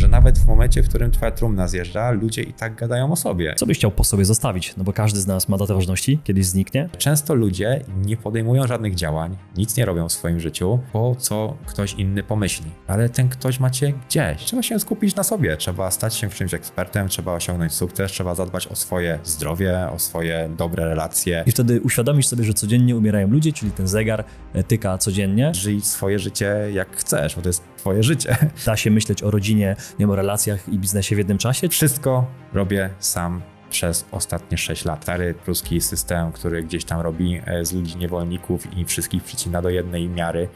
że nawet w momencie, w którym twoja trumna zjeżdża, ludzie i tak gadają o sobie. Co byś chciał po sobie zostawić? No bo każdy z nas ma datę ważności, kiedyś zniknie. Często ludzie nie podejmują żadnych działań, nic nie robią w swoim życiu, bo co ktoś inny pomyśli. Ale ten ktoś macie gdzieś. Trzeba się skupić na sobie, trzeba stać się w czymś ekspertem, trzeba osiągnąć sukces, trzeba zadbać o swoje zdrowie, o swoje dobre relacje. I wtedy uświadomisz sobie, że codziennie umierają ludzie, czyli ten zegar tyka codziennie. Żyj swoje życie jak chcesz, bo to jest twoje życie. Da się myśleć o rodzinie, nie wiem, o relacjach i biznesie w jednym czasie? Wszystko robię sam przez ostatnie 6 lat. Stary pruski system, który gdzieś tam robi z ludzi niewolników i wszystkich przycina do jednej miary.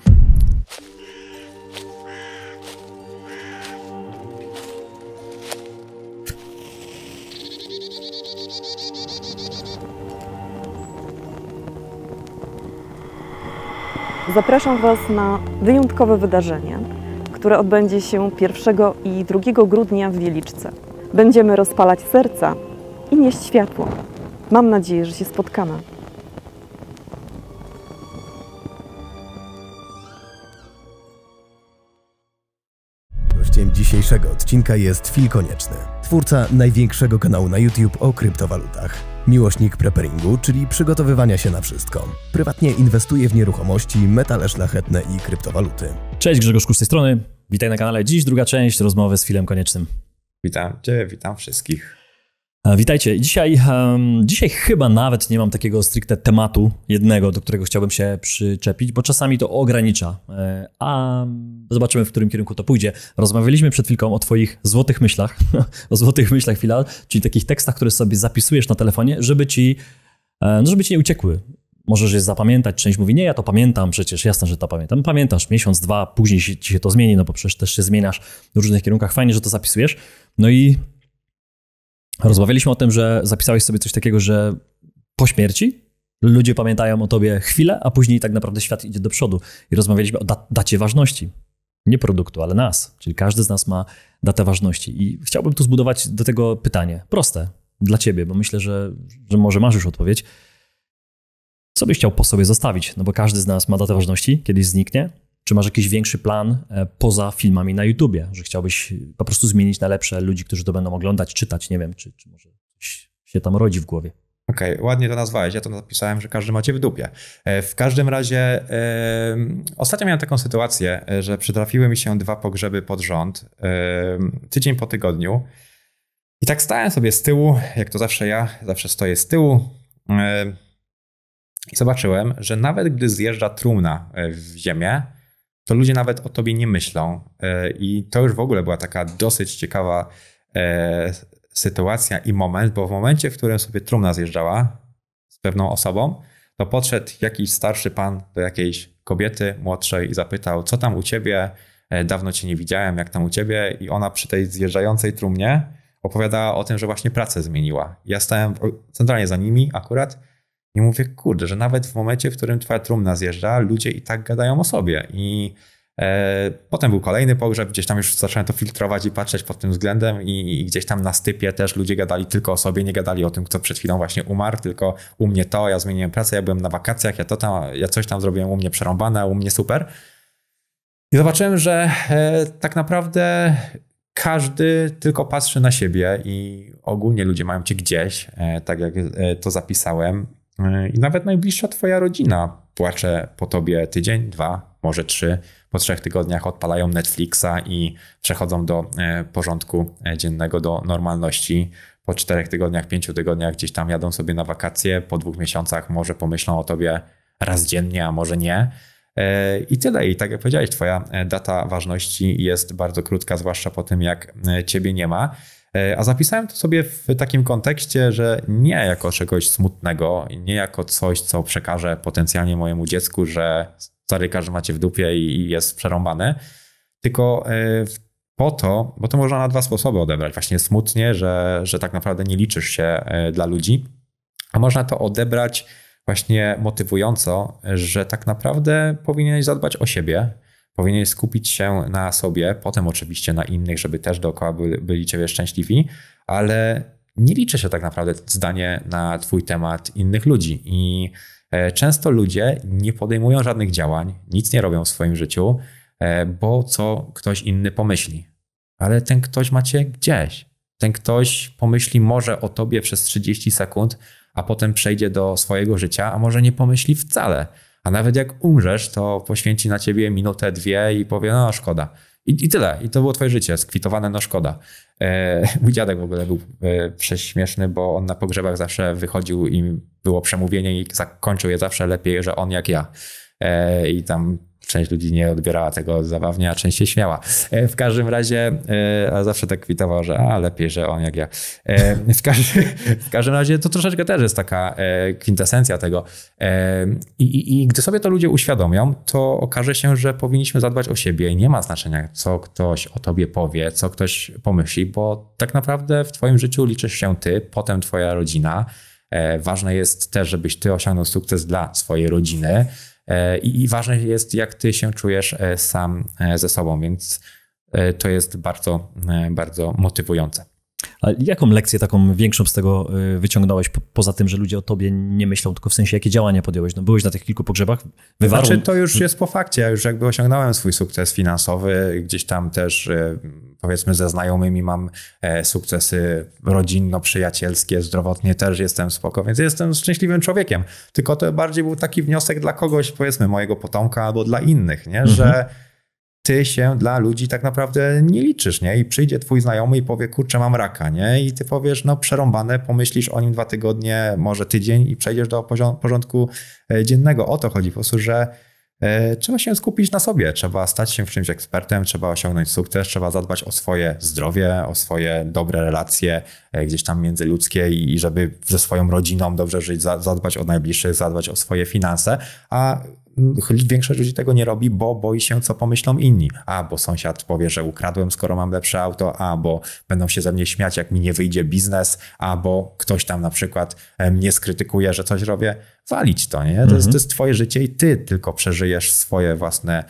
Zapraszam Was na wyjątkowe wydarzenie, które odbędzie się 1 i 2 grudnia w Wieliczce. Będziemy rozpalać serca i nieść światło. Mam nadzieję, że się spotkamy. Gościem dzisiejszego odcinka jest Phil Konieczny, twórca największego kanału na YouTube o kryptowalutach. Miłośnik preparingu, czyli przygotowywania się na wszystko. Prywatnie inwestuje w nieruchomości, metale szlachetne i kryptowaluty. Cześć, Grzegorz Kusz z tej strony. Witaj na kanale. Dziś druga część rozmowy z Philem Koniecznym. Witam Cię, witam wszystkich. Witajcie. Dzisiaj chyba nawet nie mam takiego stricte tematu jednego, do którego chciałbym się przyczepić, bo czasami to ogranicza, a zobaczymy, w którym kierunku to pójdzie. Rozmawialiśmy przed chwilką o twoich złotych myślach, o złotych myślach, Phila, czyli takich tekstach, które sobie zapisujesz na telefonie, żeby ci nie uciekły. Możesz je zapamiętać, część mówi, nie, ja to pamiętam przecież, jasne, że to pamiętam. Pamiętasz miesiąc, 2, później ci się to zmieni, no bo przecież też się zmieniasz w różnych kierunkach. Fajnie, że to zapisujesz. No i rozmawialiśmy o tym, że zapisałeś sobie coś takiego, że po śmierci ludzie pamiętają o tobie chwilę, a później tak naprawdę świat idzie do przodu. I rozmawialiśmy o dacie ważności. Nie produktu, ale nas. Czyli każdy z nas ma datę ważności. I chciałbym tu zbudować do tego pytanie. Proste dla ciebie, bo myślę, że może masz już odpowiedź. Co byś chciał po sobie zostawić? No bo każdy z nas ma datę ważności, kiedyś zniknie. Czy masz jakiś większy plan poza filmami na YouTubie? Że chciałbyś po prostu zmienić na lepsze ludzi, którzy to będą oglądać, czytać, nie wiem, czy może coś się tam rodzi w głowie. Okej, ładnie to nazwałeś. Ja to napisałem, że każdy macie w dupie. W każdym razie ostatnio miałem taką sytuację, że przytrafiły mi się 2 pogrzeby pod rząd, tydzień po tygodniu. I tak stałem sobie z tyłu, jak to zawsze ja, zawsze stoję z tyłu. I zobaczyłem, że nawet gdy zjeżdża trumna w ziemię, to ludzie nawet o tobie nie myślą. I to już w ogóle była taka dosyć ciekawa sytuacja i moment, bo w momencie, w którym sobie trumna zjeżdżała z pewną osobą, to podszedł jakiś starszy pan do jakiejś kobiety młodszej i zapytał, co tam u ciebie, dawno cię nie widziałem, jak tam u ciebie, i ona przy tej zjeżdżającej trumnie opowiadała o tym, że właśnie pracę zmieniła. Ja stałem centralnie za nimi akurat i mówię, kurde, że nawet w momencie, w którym twoja trumna zjeżdża, ludzie i tak gadają o sobie. I potem był kolejny pogrzeb, gdzieś tam już zacząłem to filtrować i patrzeć pod tym względem i gdzieś tam na stypie też ludzie gadali tylko o sobie, nie gadali o tym, kto przed chwilą właśnie umarł, tylko u mnie to, ja zmieniłem pracę, ja byłem na wakacjach, ja coś tam zrobiłem, u mnie przerąbane, u mnie super. I zobaczyłem, że tak naprawdę każdy tylko patrzy na siebie i ogólnie ludzie mają cię gdzieś, tak jak to zapisałem. I nawet najbliższa twoja rodzina płacze po tobie tydzień, 2, może 3. Po 3 tygodniach odpalają Netflixa i przechodzą do porządku dziennego, do normalności. Po 4 tygodniach, 5 tygodniach gdzieś tam jadą sobie na wakacje. Po 2 miesiącach może pomyślą o tobie raz dziennie, a może nie. I tyle. I tak jak powiedziałeś, twoja data ważności jest bardzo krótka, zwłaszcza po tym, jak ciebie nie ma. A zapisałem to sobie w takim kontekście, że nie jako czegoś smutnego, nie jako coś, co przekażę potencjalnie mojemu dziecku, że stary, każdy macie w dupie i jest przerąbane, tylko po to, bo to można na 2 sposoby odebrać. Właśnie smutnie, że tak naprawdę nie liczysz się dla ludzi, a można to odebrać właśnie motywująco, że tak naprawdę powinieneś zadbać o siebie, powinieneś skupić się na sobie, potem oczywiście na innych, żeby też dookoła byli ciebie szczęśliwi, ale nie liczy się tak naprawdę zdanie na twój temat innych ludzi. I często ludzie nie podejmują żadnych działań, nic nie robią w swoim życiu, bo co ktoś inny pomyśli. ale ten ktoś macie gdzieś. Ten ktoś pomyśli może o tobie przez 30 sekund, a potem przejdzie do swojego życia, a może nie pomyśli wcale. A nawet jak umrzesz, to poświęci na ciebie minutę, dwie i powie, no szkoda. I tyle. I to było twoje życie, skwitowane, no szkoda. Mój dziadek w ogóle był prześmieszny, bo on na pogrzebach zawsze wychodził i było przemówienie i zakończył je zawsze lepiej, że on jak ja. I tam część ludzi nie odbierała tego zabawnie, a część się śmiała. W każdym razie, a zawsze tak kwitował, że lepiej, że on jak ja. W każdym razie to troszeczkę też jest taka kwintesencja tego. I gdy sobie to ludzie uświadomią, to okaże się, że powinniśmy zadbać o siebie i nie ma znaczenia, co ktoś o tobie powie, co ktoś pomyśli, bo tak naprawdę w twoim życiu liczysz się ty, potem twoja rodzina. Ważne jest też, żebyś ty osiągnął sukces dla swojej rodziny. I ważne jest, jak ty się czujesz sam ze sobą, więc to jest bardzo, bardzo motywujące. A jaką lekcję taką większą z tego wyciągnąłeś, poza tym, że ludzie o tobie nie myślą, tylko w sensie jakie działania podjąłeś? No byłeś na tych kilku pogrzebach, Znaczy, to już jest po fakcie, ja już jakby osiągnąłem swój sukces finansowy, gdzieś tam też powiedzmy ze znajomymi mam sukcesy rodzinno-przyjacielskie, zdrowotnie też jestem spoko, więc jestem szczęśliwym człowiekiem. Tylko to bardziej był taki wniosek dla kogoś, powiedzmy mojego potomka albo dla innych, nie? Że ty się dla ludzi tak naprawdę nie liczysz, nie? I przyjdzie twój znajomy i powie, kurczę, mam raka, nie? I ty powiesz, no przerąbane, pomyślisz o nim 2 tygodnie, może tydzień i przejdziesz do porządku dziennego. O to chodzi po prostu, że trzeba się skupić na sobie, trzeba stać się w czymś ekspertem, trzeba osiągnąć sukces, trzeba zadbać o swoje zdrowie, o swoje dobre relacje gdzieś tam międzyludzkie i żeby ze swoją rodziną dobrze żyć, zadbać o najbliższych, zadbać o swoje finanse, a większość ludzi tego nie robi, bo boi się, co pomyślą inni. Bo sąsiad powie, że ukradłem, skoro mam lepsze auto, bo będą się ze mnie śmiać, jak mi nie wyjdzie biznes, bo ktoś tam na przykład mnie skrytykuje, że coś robię. Walić to, nie? To jest twoje życie i ty tylko przeżyjesz swoje własne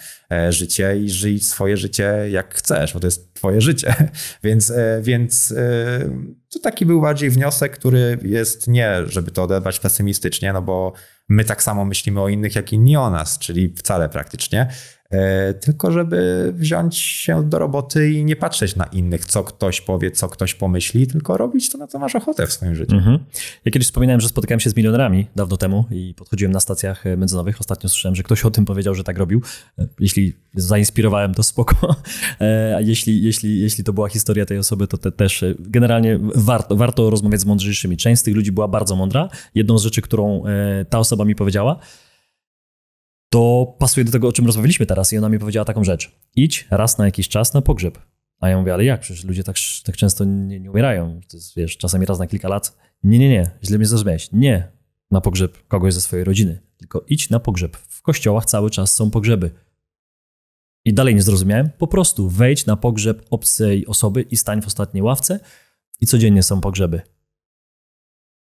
życie i żyj swoje życie jak chcesz, bo to jest twoje życie. Więc to taki był bardziej wniosek, który jest nie, żeby to odebrać pesymistycznie, no bo my tak samo myślimy o innych, jak inni o nas, czyli wcale praktycznie, tylko żeby wziąć się do roboty i nie patrzeć na innych, co ktoś powie, co ktoś pomyśli, tylko robić to, na co masz ochotę w swoim życiu. Ja kiedyś wspominałem, że spotykałem się z milionerami dawno temu i podchodziłem na stacjach benzynowych. Ostatnio słyszałem, że ktoś o tym powiedział, że tak robił. Jeśli zainspirowałem, to spoko. A jeśli to była historia tej osoby, to też generalnie warto rozmawiać z mądrzejszymi. Część z tych ludzi była bardzo mądra. Jedną z rzeczy, którą ta osoba mi powiedziała, to pasuje do tego, o czym rozmawialiśmy teraz i ona mi powiedziała taką rzecz. Idź raz na jakiś czas na pogrzeb. A ja mówię, ale jak? Przecież ludzie tak często nie umierają. To jest, wiesz, czasami raz na kilka lat. Nie. Źle mnie zrozumiałeś. Nie na pogrzeb kogoś ze swojej rodziny, tylko idź na pogrzeb. W kościołach cały czas są pogrzeby. I dalej nie zrozumiałem. Po prostu wejdź na pogrzeb obcej osoby i stań w ostatniej ławce i codziennie są pogrzeby.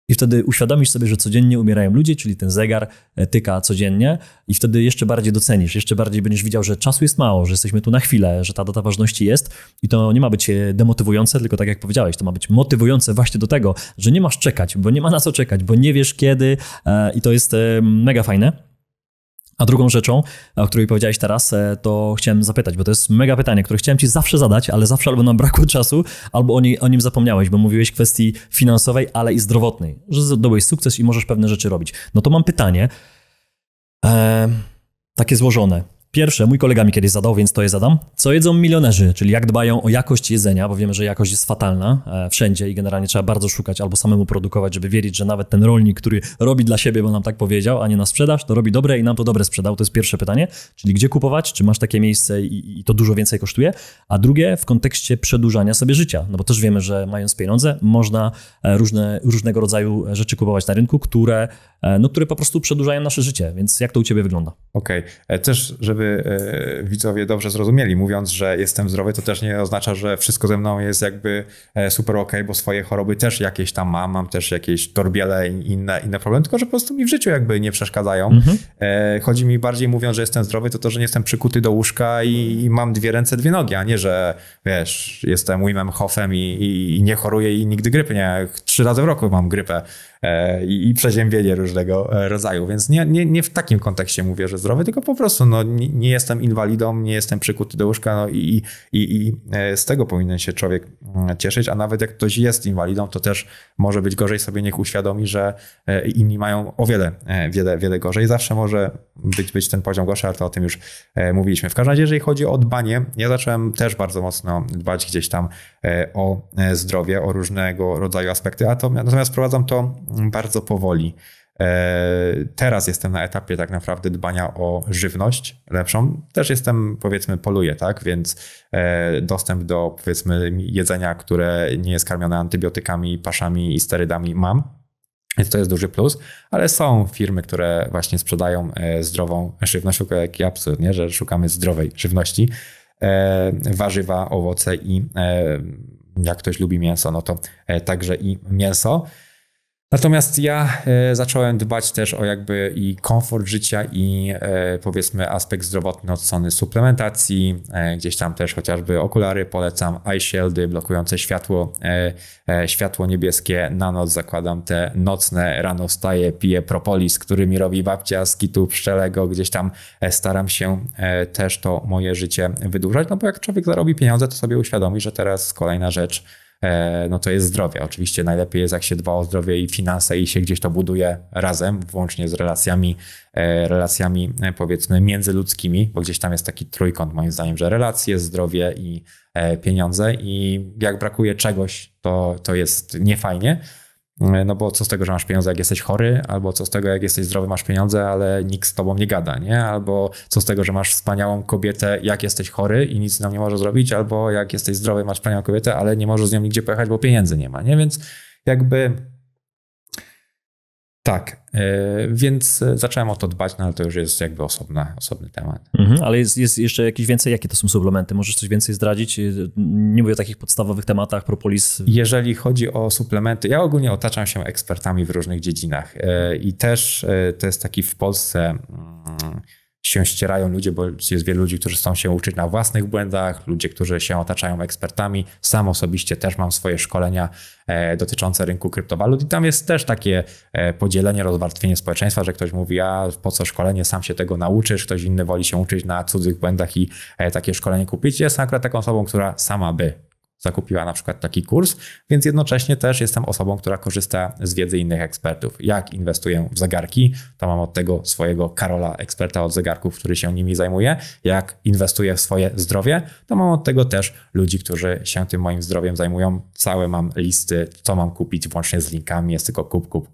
I wtedy uświadomisz sobie, że codziennie umierają ludzie, czyli ten zegar tyka codziennie i wtedy jeszcze bardziej docenisz, jeszcze bardziej będziesz widział, że czasu jest mało, że jesteśmy tu na chwilę, że ta data ważności jest i to nie ma być demotywujące, tylko tak jak powiedziałeś, to ma być motywujące właśnie do tego, że nie masz czekać, bo nie ma na co czekać, bo nie wiesz kiedy i to jest mega fajne. A drugą rzeczą, o której powiedziałeś teraz, to chciałem zapytać, bo to jest mega pytanie, które chciałem ci zawsze zadać, ale zawsze albo nam brakło czasu, albo o nim zapomniałeś, bo mówiłeś w kwestii finansowej, ale i zdrowotnej, że zdobyłeś sukces i możesz pewne rzeczy robić. No to mam pytanie, takie złożone. Pierwsze, mój kolega mi kiedyś zadał, więc to je zadam. Co jedzą milionerzy, czyli jak dbają o jakość jedzenia, bo wiemy, że jakość jest fatalna wszędzie i generalnie trzeba bardzo szukać albo samemu produkować, żeby wiedzieć, że nawet ten rolnik, który robi dla siebie, bo nam tak powiedział, a nie na sprzedaż, to robi dobre i nam to dobre sprzedał. To jest pierwsze pytanie, czyli gdzie kupować, czy masz takie miejsce i to dużo więcej kosztuje. A drugie, w kontekście przedłużania sobie życia, no bo też wiemy, że mając pieniądze można różnego rodzaju rzeczy kupować na rynku, które po prostu przedłużają nasze życie, więc jak to u ciebie wygląda? Okej. Też, żeby widzowie dobrze zrozumieli, mówiąc, że jestem zdrowy, to też nie oznacza, że wszystko ze mną jest jakby super okej, bo swoje choroby też jakieś tam mam też jakieś torbiele i inne problemy, tylko że po prostu mi w życiu jakby nie przeszkadzają. Chodzi mi bardziej, mówiąc, że jestem zdrowy, to że nie jestem przykuty do łóżka i mam 2 ręce, 2 nogi, a nie, że wiesz, jestem Wimem Hofem i nie choruję i nigdy grypy nie. 3 razy w roku mam grypę i przeziębienie różnego rodzaju, więc nie w takim kontekście mówię, że zdrowy, tylko po prostu nie jestem inwalidą, nie jestem przykuty do łóżka, no i z tego powinien się człowiek cieszyć, a nawet jak ktoś jest inwalidą, to też może być gorzej, sobie niech uświadomi, że inni mają o wiele gorzej. Zawsze może być ten poziom gorszy, ale to o tym już mówiliśmy. W każdym razie, jeżeli chodzi o dbanie, ja zacząłem też bardzo mocno dbać gdzieś tam o zdrowie, o różnego rodzaju aspekty, natomiast prowadzam to bardzo powoli. Teraz jestem na etapie tak naprawdę dbania o żywność lepszą. Też powiedzmy, poluję, tak? Więc dostęp do, powiedzmy, jedzenia, które nie jest karmione antybiotykami, paszami i sterydami mam. Więc to jest duży plus, ale są firmy, które właśnie sprzedają zdrową żywność, jaki absurd, nie? Że szukamy zdrowej żywności, warzywa, owoce i jak ktoś lubi mięso, no to także i mięso. Natomiast ja zacząłem dbać też o jakby i komfort życia i powiedzmy aspekt zdrowotny od strony suplementacji, gdzieś tam też chociażby okulary polecam, eye shieldy blokujące światło niebieskie na noc, zakładam te nocne, rano wstaję, piję propolis, który mi robi babcia z kitu pszczelego, gdzieś tam staram się też to moje życie wydłużać, no bo jak człowiek zarobi pieniądze, to sobie uświadomi, że teraz kolejna rzecz, no to jest zdrowie. Oczywiście najlepiej jest, jak się dba o zdrowie i finanse i się gdzieś to buduje razem, włącznie z relacjami powiedzmy międzyludzkimi, bo gdzieś tam jest taki trójkąt moim zdaniem, że relacje, zdrowie i pieniądze i jak brakuje czegoś, to jest niefajnie. No bo co z tego, że masz pieniądze, jak jesteś chory, albo co z tego, jak jesteś zdrowy, masz pieniądze, ale nikt z tobą nie gada, nie? Albo co z tego, że masz wspaniałą kobietę, jak jesteś chory i nic z nią nie możesz zrobić, albo jak jesteś zdrowy, masz wspaniałą kobietę, ale nie możesz z nią nigdzie pojechać, bo pieniędzy nie ma, nie? Więc jakby tak, więc zacząłem o to dbać, no ale to już jest jakby osobny temat. Ale jest jeszcze jakieś więcej, jakie to są suplementy? Możesz coś więcej zdradzić? Nie mówię o takich podstawowych tematach, propolis. Jeżeli chodzi o suplementy, ja ogólnie otaczam się ekspertami w różnych dziedzinach i też to jest taki w Polsce się ścierają ludzie, bo jest wielu ludzi, którzy chcą się uczyć na własnych błędach, ludzie, którzy się otaczają ekspertami. Sam osobiście też mam swoje szkolenia dotyczące rynku kryptowalut i tam jest też takie podzielenie, rozwarstwienie społeczeństwa, że ktoś mówi, a po co szkolenie, sam się tego nauczysz, ktoś inny woli się uczyć na cudzych błędach i takie szkolenie kupić. Jestem akurat taką osobą, która sama by zakupiła na przykład taki kurs, więc jednocześnie też jestem osobą, która korzysta z wiedzy innych ekspertów. Jak inwestuję w zegarki, to mam od tego swojego Karola, eksperta od zegarków, który się nimi zajmuje. Jak inwestuję w swoje zdrowie, to mam od tego też ludzi, którzy się tym moim zdrowiem zajmują. Całe mam listy, co mam kupić, włącznie z linkami, jest tylko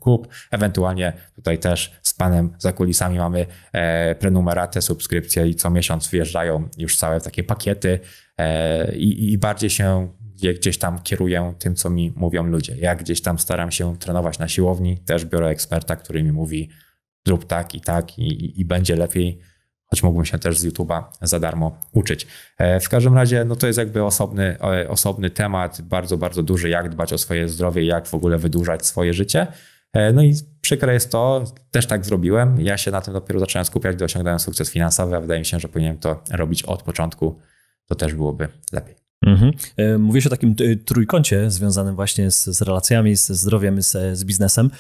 kup. Ewentualnie tutaj też z panem za kulisami mamy prenumeratę, subskrypcję i co miesiąc wjeżdżają już całe takie pakiety, i bardziej się gdzieś tam kieruję tym, co mi mówią ludzie. Jak gdzieś tam staram się trenować na siłowni, też biorę eksperta, który mi mówi zrób tak i będzie lepiej, choć mógłbym się też z YouTube'a za darmo uczyć. W każdym razie no to jest jakby osobny temat, bardzo, bardzo duży, jak dbać o swoje zdrowie, jak w ogóle wydłużać swoje życie. No i przykre jest to, też tak zrobiłem. Ja się na tym dopiero zacząłem skupiać, gdy osiągnąłem sukces finansowy, a wydaje mi się, że powinienem to robić od początku. To też byłoby lepiej. Mówisz o takim trójkącie związanym właśnie z relacjami, ze zdrowiem, z biznesem.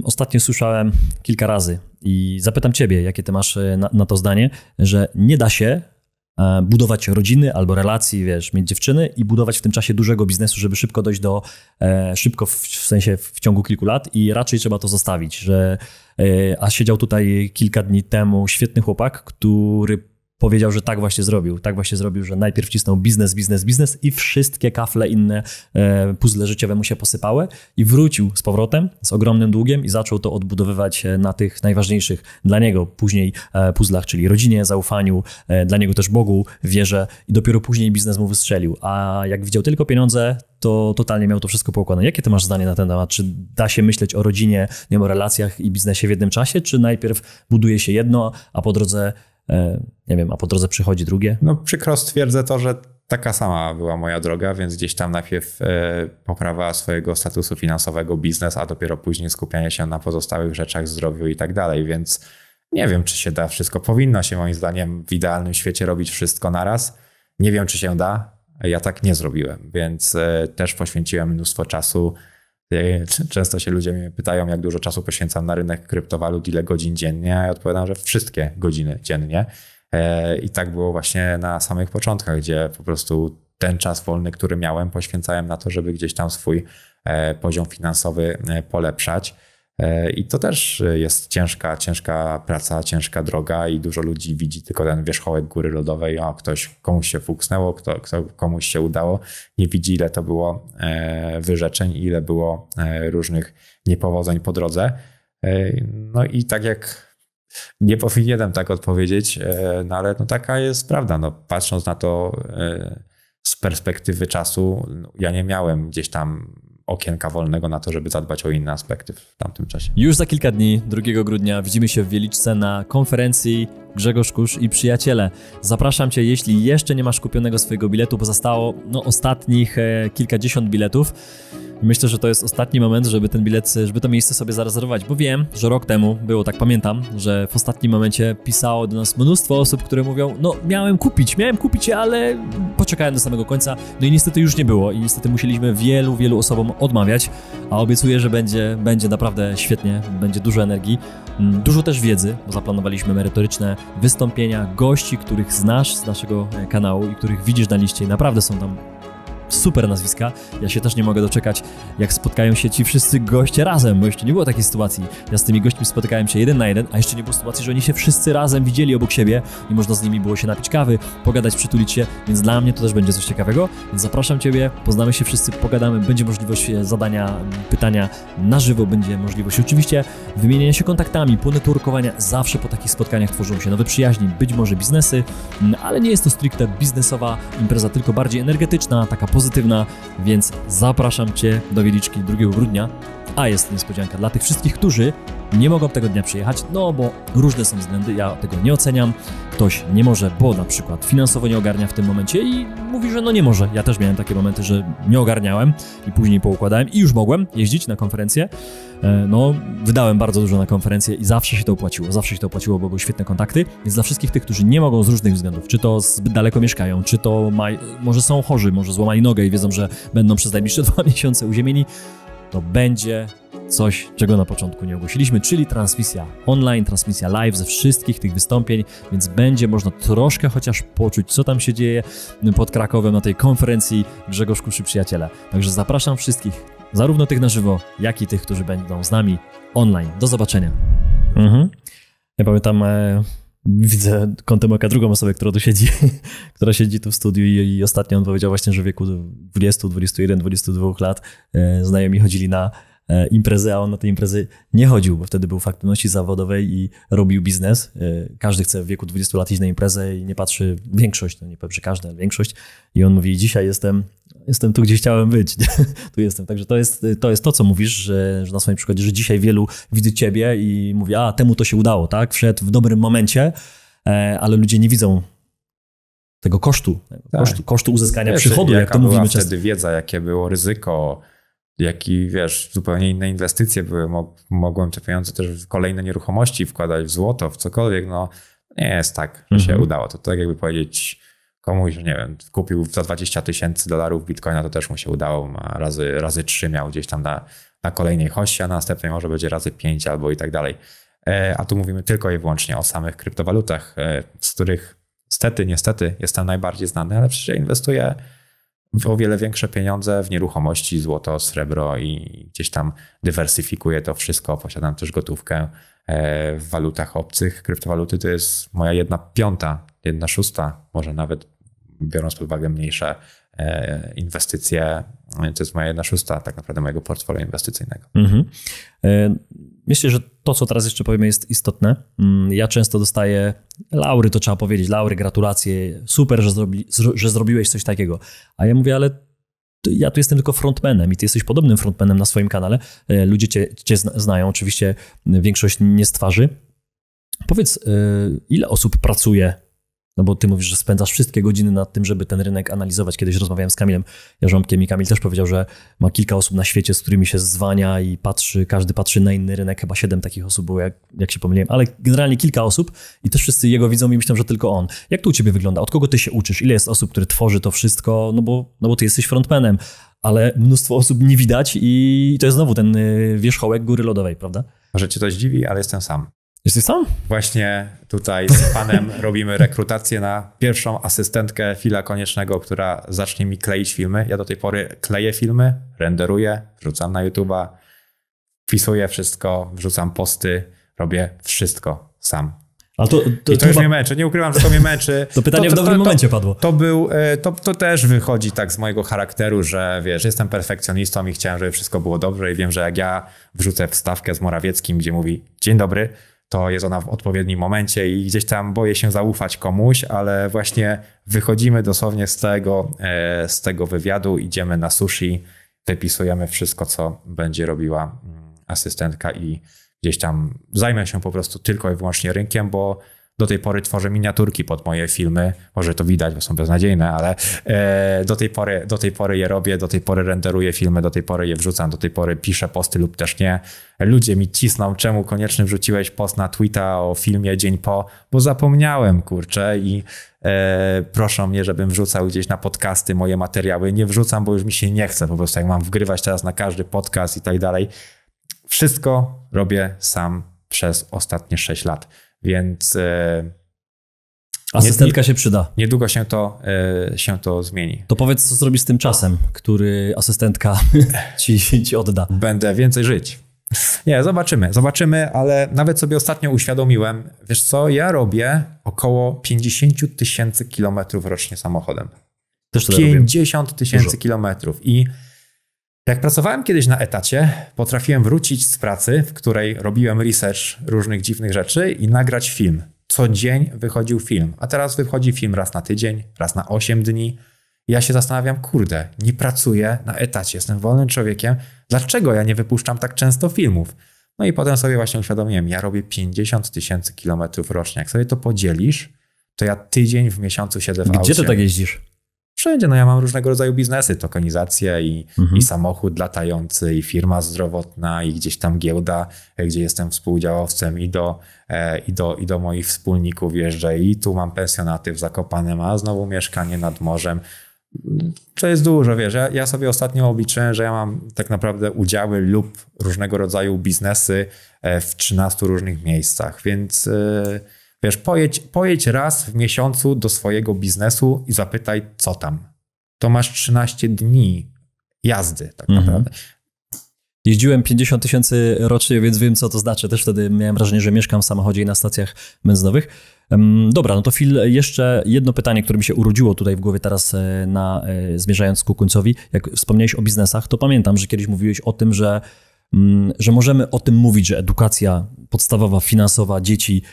Ostatnio słyszałem kilka razy i zapytam ciebie, jakie ty masz na to zdanie, że nie da się budować rodziny albo relacji, wiesz, mieć dziewczyny i budować w tym czasie dużego biznesu, żeby szybko dojść szybko w sensie w ciągu kilku lat i raczej trzeba to zostawić, a siedział tutaj kilka dni temu świetny chłopak, który powiedział, że tak właśnie zrobił, że najpierw cisnął biznes i wszystkie kafle inne, puzzle życiowe mu się posypały i wrócił z powrotem z ogromnym długiem i zaczął to odbudowywać na tych najważniejszych dla niego później puzzlach, czyli rodzinie, zaufaniu, dla niego też Bogu, wierze i dopiero później biznes mu wystrzelił. A jak widział tylko pieniądze, to totalnie miał to wszystko poukładane. Jakie ty masz zdanie na ten temat? Czy da się myśleć o rodzinie, nie wiem, o relacjach i biznesie w jednym czasie, czy najpierw buduje się jedno, a po drodze przychodzi drugie? No przykro stwierdzę to, że taka sama była moja droga, więc gdzieś tam najpierw poprawa swojego statusu finansowego, biznes, a dopiero później skupianie się na pozostałych rzeczach, zdrowiu i tak dalej, więc nie wiem, czy się da wszystko. Powinno się moim zdaniem w idealnym świecie robić wszystko naraz. Nie wiem, czy się da. Ja tak nie zrobiłem, więc też poświęciłem mnóstwo czasu. Często się ludzie mnie pytają, jak dużo czasu poświęcam na rynek kryptowalut, ile godzin dziennie. Ja odpowiadam, że wszystkie godziny dziennie. I tak było właśnie na samych początkach, gdzie po prostu ten czas wolny, który miałem, poświęcałem na to, żeby gdzieś tam swój poziom finansowy polepszać. I to też jest ciężka praca, ciężka droga i dużo ludzi widzi tylko ten wierzchołek góry lodowej, a komuś się fuksnęło, komuś się udało. Nie widzi, ile to było wyrzeczeń, ile było różnych niepowodzeń po drodze. No i tak jak nie powinienem tak odpowiedzieć, no ale no taka jest prawda. No, patrząc na to z perspektywy czasu, ja nie miałem gdzieś tam okienka wolnego na to, żeby zadbać o inne aspekty w tamtym czasie. Już za kilka dni, 2 grudnia, widzimy się w Wieliczce na konferencji Grzegorz Kusz i przyjaciele. Zapraszam Cię, jeśli jeszcze nie masz kupionego swojego biletu, bo zostało ostatnich kilkadziesiąt biletów. Myślę, że to jest ostatni moment, żeby żeby to miejsce sobie zarezerwować, bo wiem, że rok temu było, tak pamiętam, że w ostatnim momencie pisało do nas mnóstwo osób, które mówią, no miałem kupić, ale poczekałem do samego końca, no i niestety już nie było i niestety musieliśmy wielu osobom odmawiać, a obiecuję, że będzie naprawdę świetnie, będzie dużo energii, dużo też wiedzy, bo zaplanowaliśmy merytoryczne wystąpienia gości, których znasz z naszego kanału i których widzisz na liście i naprawdę są tam super nazwiska. Ja się też nie mogę doczekać, jak spotkają się ci wszyscy goście razem, bo jeszcze nie było takiej sytuacji. Ja z tymi gośćmi spotykałem się 1 na 1, a jeszcze nie było sytuacji, że oni się wszyscy razem widzieli obok siebie i można z nimi było się napić kawy, pogadać, przytulić się, więc dla mnie to też będzie coś ciekawego. Więc zapraszam Ciebie, poznamy się wszyscy, pogadamy, będzie możliwość zadania pytania na żywo, będzie możliwość oczywiście wymienienia się kontaktami, ponetworkowania. Zawsze po takich spotkaniach tworzą się nowe przyjaźnie, być może biznesy, ale nie jest to stricte biznesowa impreza, tylko bardziej energetyczna, taka pozytywna, więc zapraszam Cię do Wieliczki 2 grudnia, a jest niespodzianka dla tych wszystkich, którzy nie mogą tego dnia przyjechać, no bo różne są względy, ja tego nie oceniam, ktoś nie może, bo na przykład finansowo nie ogarnia w tym momencie i mówi, że no nie może. Ja też miałem takie momenty, że nie ogarniałem i później poukładałem i już mogłem jeździć na konferencję. No, wydałem bardzo dużo na konferencję i zawsze się to opłaciło, bo były świetne kontakty, więc dla wszystkich tych, którzy nie mogą z różnych względów, czy to zbyt daleko mieszkają, czy to może są chorzy, może złamali nogę i wiedzą, że będą przez najbliższe 2 miesiące uziemieni, to będzie coś, czego na początku nie ogłosiliśmy, czyli transmisja online, transmisja live ze wszystkich tych wystąpień, więc będzie można troszkę chociaż poczuć, co tam się dzieje pod Krakowem na tej konferencji Grzegorz Kusz i przyjaciele. Także zapraszam wszystkich, zarówno tych na żywo, jak i tych, którzy będą z nami online. Do zobaczenia. Ja pamiętam, widzę kątem oka drugą osobę, która tu siedzi, która siedzi tu w studiu i ostatnio on powiedział właśnie, że w wieku 20, 21, 22 lat znajomi chodzili na imprezy, a on na te imprezy nie chodził, bo wtedy był w aktywności zawodowej i robił biznes. Każdy chce w wieku 20 lat iść na imprezę i nie patrzy, większość, no nie powiem, że każdy, ale większość. I on mówi, dzisiaj jestem tu, gdzie chciałem być. Tu jestem. Także to jest to, co mówisz, że na swoim przykładzie, że dzisiaj wielu widzi ciebie i mówi, a temu to się udało, tak? Wszedł w dobrym momencie, ale ludzie nie widzą tego kosztu, tak. kosztu uzyskania przychodu, jak to mówimy często. Wtedy wiedza, jakie było ryzyko, jaki, zupełnie inne inwestycje były. Mogłem te pieniądze też w kolejne nieruchomości wkładać, w złoto, w cokolwiek. No nie jest tak, że się udało. To tak jakby powiedzieć komuś, nie wiem, kupił za $20,000 bitcoina, to też mu się udało. Ma razy 3 miał gdzieś tam na kolejnej hoście, a na następnej może będzie razy 5 albo i tak dalej. A tu mówimy tylko i wyłącznie o samych kryptowalutach, z których niestety jestem najbardziej znany, ale przecież ja inwestuję w o wiele większe pieniądze w nieruchomości, złoto, srebro i gdzieś tam dywersyfikuję to wszystko. Posiadam też gotówkę w walutach obcych. Kryptowaluty to jest moja 1/5, 1/6, może nawet biorąc pod uwagę mniejsze inwestycje, to jest moja 1/6 tak naprawdę mojego portfolio inwestycyjnego. Myślę, że to, co teraz jeszcze powiemy, jest istotne. Ja często dostaję laury, to trzeba powiedzieć, laury, gratulacje, super, że zrobiłeś coś takiego. A ja mówię, ale ja tu jestem tylko frontmanem i ty jesteś podobnym frontmanem na swoim kanale. Ludzie cię znają, oczywiście większość nie z twarzy. Powiedz, ile osób pracuje? No bo ty mówisz, że spędzasz wszystkie godziny nad tym, żeby ten rynek analizować. Kiedyś rozmawiałem z Kamilem Jarząbkiem i Kamil też powiedział, że ma kilka osób na świecie, z którymi się zwania i każdy patrzy na inny rynek. Chyba 7 takich osób było, jak się pomyliłem, ale generalnie kilka osób i też wszyscy jego widzą i myślą, że tylko on. Jak to u ciebie wygląda? Od kogo ty się uczysz? Ile jest osób, które tworzy to wszystko? No bo ty jesteś frontmanem, ale mnóstwo osób nie widać i to jest znowu ten wierzchołek góry lodowej, prawda? Może cię to zdziwi, ale jestem sam. Jesteś sam? Właśnie tutaj z panem robimy rekrutację na pierwszą asystentkę Fila Koniecznego, która zacznie mi kleić filmy. Ja do tej pory kleję filmy, renderuję, wrzucam na YouTube'a, wpisuję wszystko, wrzucam posty, robię wszystko sam. A to już mnie męczy, nie ukrywam, że to mnie męczy. To pytanie w dobrym momencie padło. To też wychodzi tak z mojego charakteru, że wiesz, jestem perfekcjonistą i chciałem, żeby wszystko było dobrze i wiem, że jak ja wrzucę wstawkę z Morawieckim, gdzie mówi dzień dobry, to jest ona w odpowiednim momencie i gdzieś tam boję się zaufać komuś, ale właśnie wychodzimy dosłownie z tego wywiadu, idziemy na sushi, wypisujemy wszystko, co będzie robiła asystentka i gdzieś tam zajmę się po prostu tylko i wyłącznie rynkiem, bo do tej pory tworzę miniaturki pod moje filmy. Może to widać, bo są beznadziejne, ale do tej pory je robię, do tej pory renderuję filmy, do tej pory je wrzucam, do tej pory piszę posty lub też nie. Ludzie mi cisną, czemu koniecznie wrzuciłeś post na Tweeta o filmie dzień po, bo zapomniałem, kurczę, i proszą mnie, żebym wrzucał gdzieś na podcasty moje materiały. Nie wrzucam, bo już mi się nie chce, po prostu jak mam wgrywać teraz na każdy podcast i tak dalej. Wszystko robię sam przez ostatnie 6 lat, więc asystentka się przyda. Niedługo się to zmieni. To powiedz, co zrobisz z tym czasem, który asystentka ci odda. Będę więcej żyć. Nie, zobaczymy, ale nawet sobie ostatnio uświadomiłem, wiesz co, ja robię około 50 000 kilometrów rocznie samochodem. Też 50 000 kilometrów i jak pracowałem kiedyś na etacie, potrafiłem wrócić z pracy, w której robiłem research różnych dziwnych rzeczy i nagrać film. Co dzień wychodził film, a teraz wychodzi film raz na tydzień, raz na 8 dni. I ja się zastanawiam, kurde, nie pracuję na etacie, jestem wolnym człowiekiem, dlaczego ja nie wypuszczam tak często filmów? No i potem sobie właśnie uświadomiłem, ja robię 50 000 kilometrów rocznie. Jak sobie to podzielisz, to ja tydzień w miesiącu siedzę w aucie. Gdzie ty tak jeździsz? Wszędzie, no ja mam różnego rodzaju biznesy, tokenizację i samochód latający, i firma zdrowotna, i gdzieś tam giełda, gdzie jestem współdziałowcem i do moich wspólników jeżdżę i tu mam pensjonaty w Zakopanem, a znowu mieszkanie nad morzem. To jest dużo, wiesz, ja sobie ostatnio obliczyłem, że ja mam tak naprawdę udziały lub różnego rodzaju biznesy w 13 różnych miejscach, więc wiesz, pojedź raz w miesiącu do swojego biznesu i zapytaj, co tam. To masz 13 dni jazdy tak naprawdę. Jeździłem 50 000 rocznie, więc wiem, co to znaczy. Też wtedy miałem wrażenie, że mieszkam w samochodzie i na stacjach benzynowych. Dobra, no to Phil, jeszcze jedno pytanie, które mi się urodziło tutaj w głowie teraz, zmierzając ku końcowi. Jak wspomniałeś o biznesach, to pamiętam, że kiedyś mówiłeś o tym, że możemy o tym mówić, że edukacja podstawowa, finansowa dzieci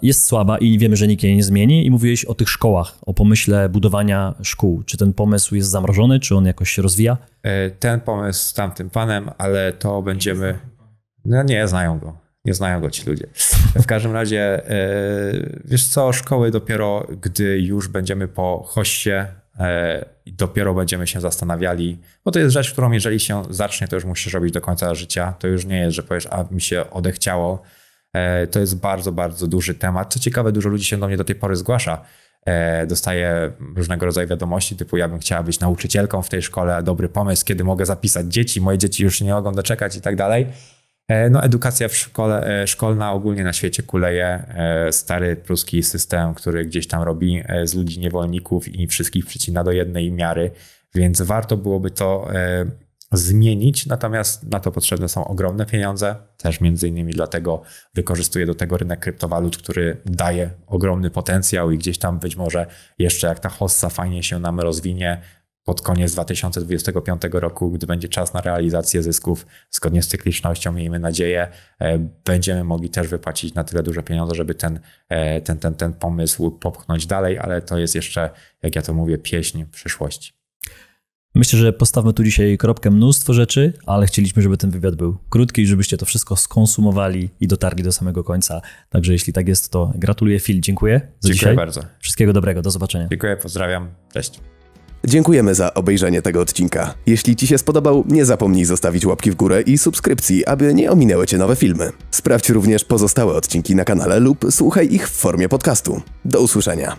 jest słaba i wiemy, że nikt jej nie zmieni. I mówiłeś o tych szkołach, o pomyśle budowania szkół. Czy ten pomysł jest zamrożony, czy on jakoś się rozwija? Ten pomysł z tamtym panem, ale to będziemy... No nie znają go ci ludzie. W każdym razie, wiesz co, szkoły dopiero, gdy już będziemy po hoście, dopiero będziemy się zastanawiali, bo to jest rzecz, którą jeżeli się zacznie, to już musisz robić do końca życia. To już nie jest, że powiesz, a mi się odechciało. To jest bardzo, bardzo duży temat. Co ciekawe, dużo ludzi się do mnie do tej pory zgłasza. Dostaję różnego rodzaju wiadomości typu ja bym chciała być nauczycielką w tej szkole, dobry pomysł, kiedy mogę zapisać dzieci, moje dzieci już nie mogą doczekać i tak dalej. No, edukacja szkolna ogólnie na świecie kuleje. Stary pruski system, który gdzieś tam robi z ludzi niewolników i wszystkich przycina do jednej miary, więc warto byłoby to zmienić, natomiast na to potrzebne są ogromne pieniądze, też między innymi dlatego wykorzystuję do tego rynek kryptowalut, który daje ogromny potencjał i gdzieś tam być może jeszcze jak ta hossa fajnie się nam rozwinie, pod koniec 2025 roku, gdy będzie czas na realizację zysków, zgodnie z cyklicznością, miejmy nadzieję, będziemy mogli też wypłacić na tyle duże pieniądze, żeby ten pomysł popchnąć dalej, ale to jest jeszcze, jak ja to mówię, pieśń przyszłości. Myślę, że postawmy tu dzisiaj kropkę, mnóstwo rzeczy, ale chcieliśmy, żeby ten wywiad był krótki i żebyście to wszystko skonsumowali i dotarli do samego końca. Także jeśli tak jest, to gratuluję, Phil. Dziękuję za dzisiaj. Dziękuję bardzo. Wszystkiego dobrego, do zobaczenia. Dziękuję, pozdrawiam, cześć. Dziękujemy za obejrzenie tego odcinka. Jeśli Ci się spodobał, nie zapomnij zostawić łapki w górę i subskrypcji, aby nie ominęły Cię nowe filmy. Sprawdź również pozostałe odcinki na kanale lub słuchaj ich w formie podcastu. Do usłyszenia.